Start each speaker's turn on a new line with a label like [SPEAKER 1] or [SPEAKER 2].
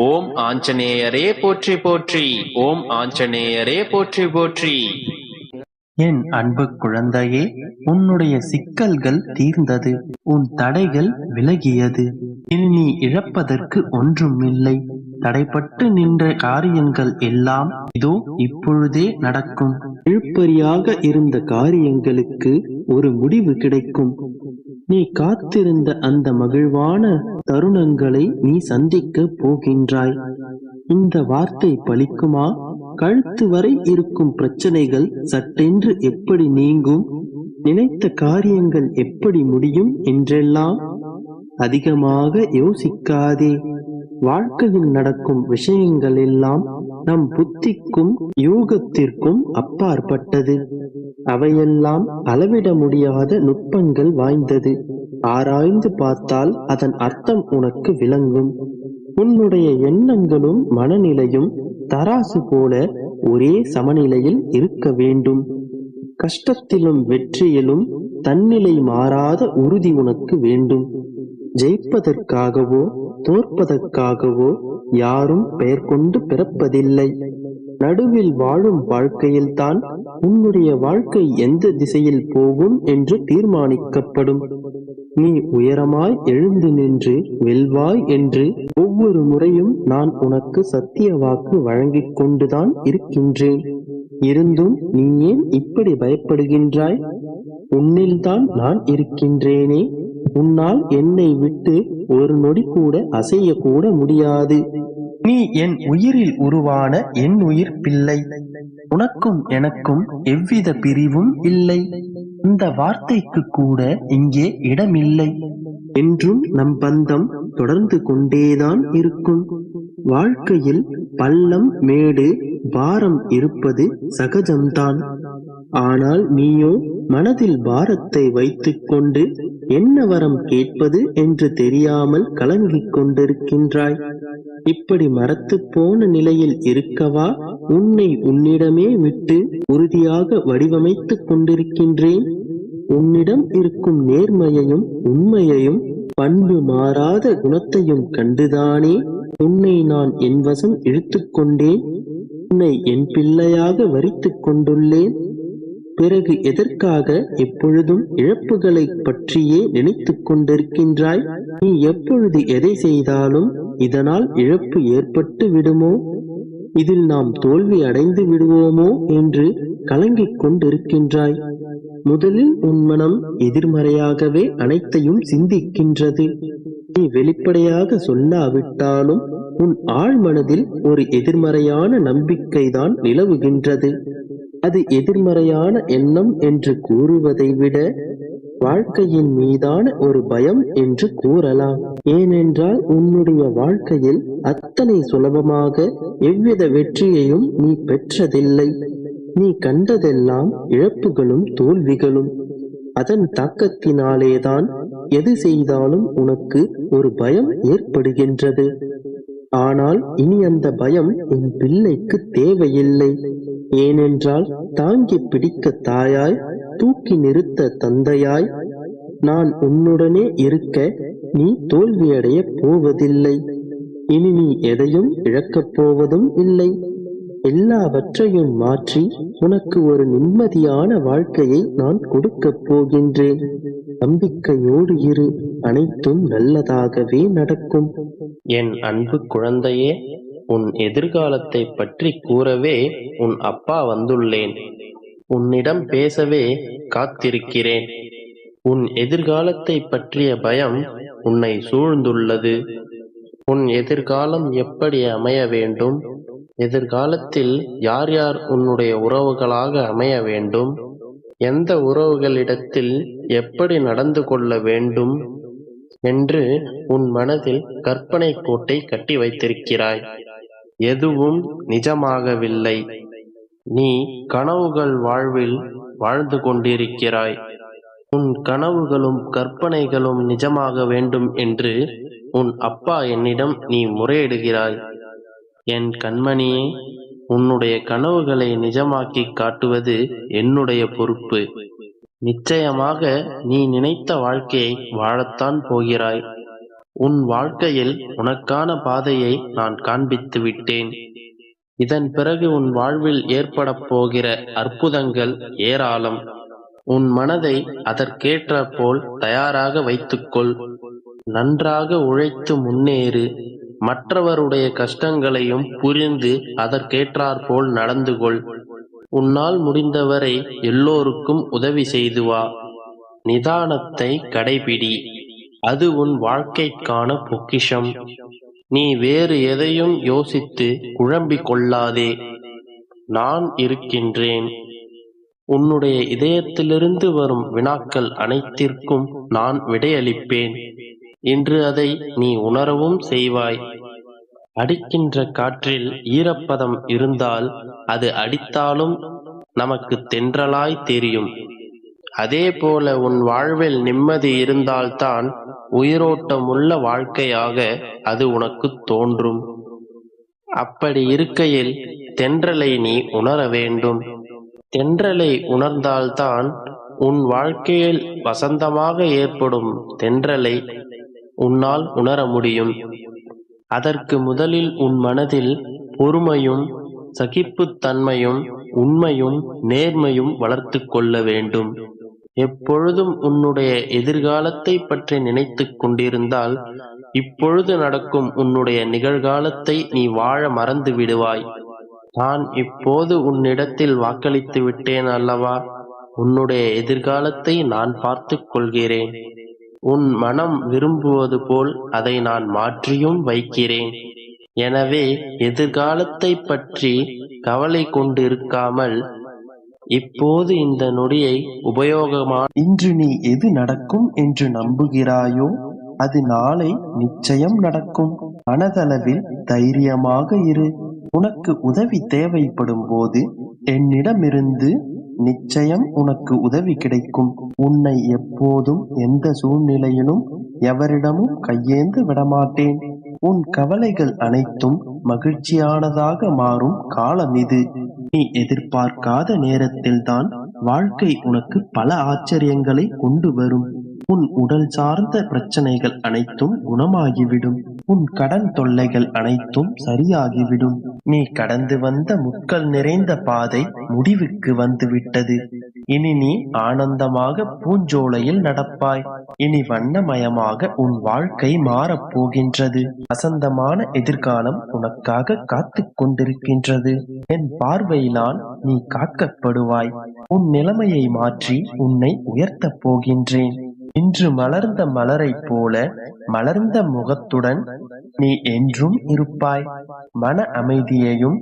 [SPEAKER 1] ஓம் ஆஞ்சநேயரே போற்றி போற்றி. ஓம் ஆஞ்சநேயரே போற்றி போற்றி.
[SPEAKER 2] என் அன்பு குழந்தையே, உன்னுடைய சிக்கல்கள் தீர்ந்தது, உன் தடைகள் விலகியது. இனி நீ இழப்பதற்கு ஒன்றும் இல்லை. தடைப்பட்டு நின்ற காரியங்கள் எல்லாம் இதோ இப்பொழுதே நடக்கும். இழுபறியாக இருந்த காரியங்களுக்கு ஒரு முடிவு கிடைக்கும். நீ காத்திருந்த அந்த மகிழ்வான தருணங்களை நீ சந்திக்க போகின்றாய். இந்த வார்த்தை பலிக்குமா? கழுத்து வரை இருக்கும் பிரச்சனைகள் சட்டென்று எப்படி நீங்கும், நினைத்த காரியங்கள் எப்படி முடியும் என்றெல்லாம் அதிகமாக யோசிக்காதே. வாழ்க்கையில் நடக்கும் விஷயங்கள் எல்லாம் நம் புத்திக்கும் யூகத்திற்கும் அப்பாற்பட்டது. அவையெல்லாம் அளவிட முடியாத நுட்பங்கள் வாய்ந்தது. ஆராய்ந்து பார்த்தால் அதன் அர்த்தம் உனக்கு விளங்கும். உன்னுடைய எண்ணங்களும் மனநிலையும் தராசு போல ஒரே சமநிலையில் இருக்க வேண்டும். கஷ்டத்திலும் வெற்றியிலும் தன்னிலை மாறாத உறுதி உனக்கு வேண்டும். ஜெயிப்பதற்காகவோ தோற்பதற்காகவோ யாரும் பெயர் கொண்டு பிறப்பதில்லை. நடுவில் வாழும் வாழ்க்கையில்தான் உன்னுடைய வாழ்க்கை எந்த திசையில் போகும் என்று தீர்மானிக்கப்படும். நீ உயரமாய் எழுந்து நின்று வெல்வாய் என்று ஒவ்வொரு முறையும் நான் உனக்கு சத்திய வாக்கு வழங்கிக் கொண்டுதான் இருக்கின்றேன். இருந்தும் நீ ஏன் இப்படி பயப்படுகின்றாய்? உன்னில்தான் நான் இருக்கின்றேனே. உன்னால் என்னை விட்டு ஒரு நொடி கூட அசைய கூட முடியாது. நீ என் உயிரில் உருவான என் உயிர் பிள்ளை. உனக்கும் எனக்கும் எவ்வித பிரிவும் இல்லை. இந்த வார்த்தைக்கு கூட இங்கே இடமில்லை. என்றும் நம் பந்தம் தொடர்ந்து கொண்டேதான் இருக்கும். வாழ்க்கையில் பள்ளம் மேடு பாரம் இருப்பது சகஜம்தான். ஆனால் நீயோ மனதில் பாரத்தை வைத்துக் கொண்டு என்ன வரம் கேட்பது என்று தெரியாமல் கலங்கிக் கொண்டிருக்கின்றாய். இப்படி மரத்து போன நிலையில் இருக்கவா உன்னை உன்னிடமே விட்டு உறுதியாக வடிவமைத்துக் கொண்டிருக்கின்றேன். உன்னிடம் இருக்கும் நேர்மையையும் உண்மையையும் பண்பு மாறாத குணத்தையும் கண்டுதானே உன்னை நான் என் வசம் இழுத்துக் கொண்டேன். உன்னை என் பிள்ளையாக வரித்துக் கொண்டுள்ளேன். பிறகு எதற்காக எப்பொழுதும் இழப்புகளை பற்றியே நினைத்துக் கொண்டிருக்கின்றாய்? நீ எப்பொழுது எதை செய்தாலும் இதனால் இழப்பு ஏற்பட்டு விடுமோ, இதில் நாம் தோல்வி அடைந்து விடுவோமோ என்று கலங்கிக் கொண்டிருக்கின்றாய். முதலில் உன் மனம் எதிர்மறையாகவே அனைத்தையும் சிந்திக்கின்றது. நீ வெளிப்படையாக சொல்லாவிட்டாலும் உன் ஆழ் மனதில் ஒரு எதிர்மறையான நம்பிக்கைதான் நிலவுகின்றது. அது எதிர்மறையான எண்ணம் என்று கூறுவதை விட வாழ்க்கையின் மீதான ஒரு பயம் என்று கூறலாம். ஏனென்றால் உன்னுடைய வாழ்க்கையில் அத்தனை சுலபமாக எவ்வித வெற்றியையும் நீ பெற்றதில்லை. நீ கண்டதெல்லாம் இழப்புகளும் தோல்விகளும். அதன் தாக்கத்தினாலேதான் எது செய்தாலும் உனக்கு ஒரு பயம் ஏற்படுகின்றது. ஆனால் இனி அந்த பயம் என் பிள்ளைக்கு தேவையில்லை. ஏனென்றால் தாங்கி பிடிக்க தாயாய், தூக்கி நிறுத்த தந்தையாய் நான் உன்னுடனே இருக்க நீ தோல்வியடைய போவதில்லை. இனி நீ எதையும் இழக்கப் போவதும் இல்லை. எல்லாவற்றையும் மாற்றி உனக்கு ஒரு நிம்மதியான வாழ்க்கையை நான் கொடுக்கப் போகின்றேன். நம்பிக்கையோடு இரு, அனைத்தும் நல்லதாகவே நடக்கும்.
[SPEAKER 1] என் அன்பு குழந்தையே, உன் எதிர்காலத்தை பற்றி கூறவே உன் அப்பா வந்துள்ளேன். உன்னிடம் பேசவே காத்திருக்கிறேன். உன் எதிர்காலத்தை பற்றிய பயம் உன்னை சூழ்ந்துள்ளது. உன் எதிர்காலம் எப்படி அமைய வேண்டும், எதிர்காலத்தில் யார் யார் உன்னுடைய உறவுகளாக அமைய வேண்டும், எந்த உறவுகளிடத்தில் எப்படி நடந்து கொள்ள வேண்டும் என்று உன் மனதில் கற்பனை கோட்டை கட்டி வைத்திருக்கிறாய். எதுவும் நிஜமாகவில்லை. நீ கனவுகள் வாழ்வில் வாழ்ந்து கொண்டிருக்கிறாய். உன் கனவுகளும் கற்பனைகளும் நிஜமாக வேண்டும் என்று உன் அப்பா என்னிடம் நீ முறையிடுகிறாய். என் கண்மணியே, உன்னுடைய கனவுகளை நிஜமாக்கி காட்டுவது என்னுடைய பொறுப்பு. நிச்சயமாக நீ நினைத்த வாழ்க்கையை வாழத்தான் போகிறாய்.
[SPEAKER 2] உன் வாழ்க்கையில் உனக்கான பாதையை நான் காண்பித்து விட்டேன். இதன் பிறகு உன் வாழ்வில் ஏற்படப் போகிற அற்புதங்கள் ஏராளம். உன் மனதை அதற்கேற்றாற்போல் தயாராக வைத்துக்கொள். நன்றாக உழைத்து முன்னேறு. மற்றவருடைய கஷ்டங்களையும் புரிந்து அதற்கேற்றாற்போல் நடந்து கொள். உன்னால் முடிந்தவரை எல்லோருக்கும் உதவி செய்து வா. நிதானத்தை கடைபிடி. அது உன் வாழ்க்கைக்கான பொக்கிஷம். நீ வேறு எதையும் யோசித்து குழம்பிக் கொள்ளாதே. நான் இருக்கின்றேன். உன்னுடைய இதயத்திலிருந்து வரும் வினாக்கள் அனைத்திற்கும் நான் விடையளிப்பேன். இன்று அதை நீ உணரவும் செய்வாய். அடிக்கின்ற காற்றில் ஈரப்பதம் இருந்தால் அது அடித்தாலும் நமக்கு தென்றலாய் தெரியும். அதேபோல உன் வாழ்வில் நிம்மதி இருந்தால்தான் உயிரோட்டமுள்ள வாழ்க்கையாக அது உனக்கு தோன்றும். அப்படி இருக்கையில் தென்றலை நீ உணர வேண்டும். தென்றலை உணர்ந்தால்தான் உன் வாழ்க்கையில் வசந்தமாக ஏற்படும் தென்றலை உன்னால் உணர முடியும். அதற்கு முதலில் உன் மனதில் பொறுமையும் சகிப்புத்தன்மையும் உண்மையும் நேர்மையும் வளர்த்து கொள்ள வேண்டும். எப்பொழுதும் உன்னுடைய எதிர்காலத்தை பற்றி நினைத்துக் கொண்டிருந்தால் இப்பொழுது நடக்கும் உன்னுடைய நிகழ்காலத்தை நீ வாழ மறந்து விடுவாய். நான் இப்போது உன்னிடத்தில் வாக்களித்து விட்டேன் அல்லவா? உன்னுடைய எதிர்காலத்தை நான் பார்த்துக் கொள்கிறேன். உன் மனம் விரும்புவது போல் அதை நான் மாற்றியும் வைக்கிறேன். எனவே எதிர்காலத்தை பற்றி கவலை கொண்டிருக்காமல் இப்போது இந்த நொடியை இன்று நீ எது நடக்கும் என்று நம்புகிறாயோ அது நாளை நிச்சயம் நடக்கும். மனதளவில் தைரியமாக இரு. உனக்கு உதவி தேவைப்படும் போது என்னிடமிருந்து நிச்சயம் உனக்கு உதவி கிடைக்கும். உன்னை எப்போதும் எந்த சூழ்நிலையிலும் எவரிடமும் கையேந்து விடமாட்டேன். உன் கவலைகள் அனைத்தும் மகிழ்ச்சியானதாக மாறும் காலம் இது. நீ எதிர்பார்க்காத நேரத்தில்தான் வாழ்க்கை உனக்கு பல ஆச்சரியங்களை கொண்டு வரும். உன் உடல் சார்ந்த பிரச்சனைகள் அனைத்தும் குணமாகிவிடும். உன் கடன் தொல்லைகள் அனைத்தும் சரியாகிவிடும். நீ கடந்து வந்த முட்கள் நிறைந்த பாதை முடிவுக்கு வந்துவிட்டது. இனி நீ ஆனந்தமாக பூஞ்சோலையில் நடப்பாய். இனி வண்ணமயமாக உன் வாழ்க்கை மாறப்போகின்றது. வசந்தமான எதிர்காலம் உனக்காக காத்து கொண்டிருக்கின்றது. என் பார்வையினால் நீ காக்கப்படுவாய். உன் நிலைமையை மாற்றி உன்னை உயர்த்தப் போகின்றேன். இன்று மலர்ந்த மலரைப் போல மலர்ந்த முகத்துடன் நீ என்றும் இருப்பாய். மன அமைதியையும்